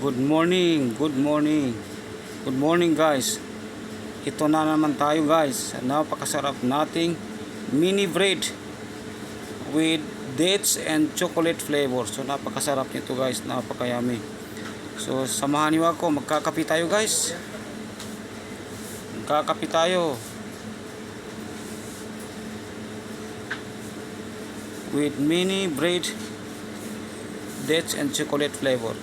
Good morning, good morning. Good morning guys. Ito na naman tayo guys. Napakasarap nating mini bread with dates and chocolate flavor. So napakasarap nito guys, napakayami. So samahan niyo ako, magkakape tayo guys. Magkakape tayo. With mini bread, dates and chocolate flavor.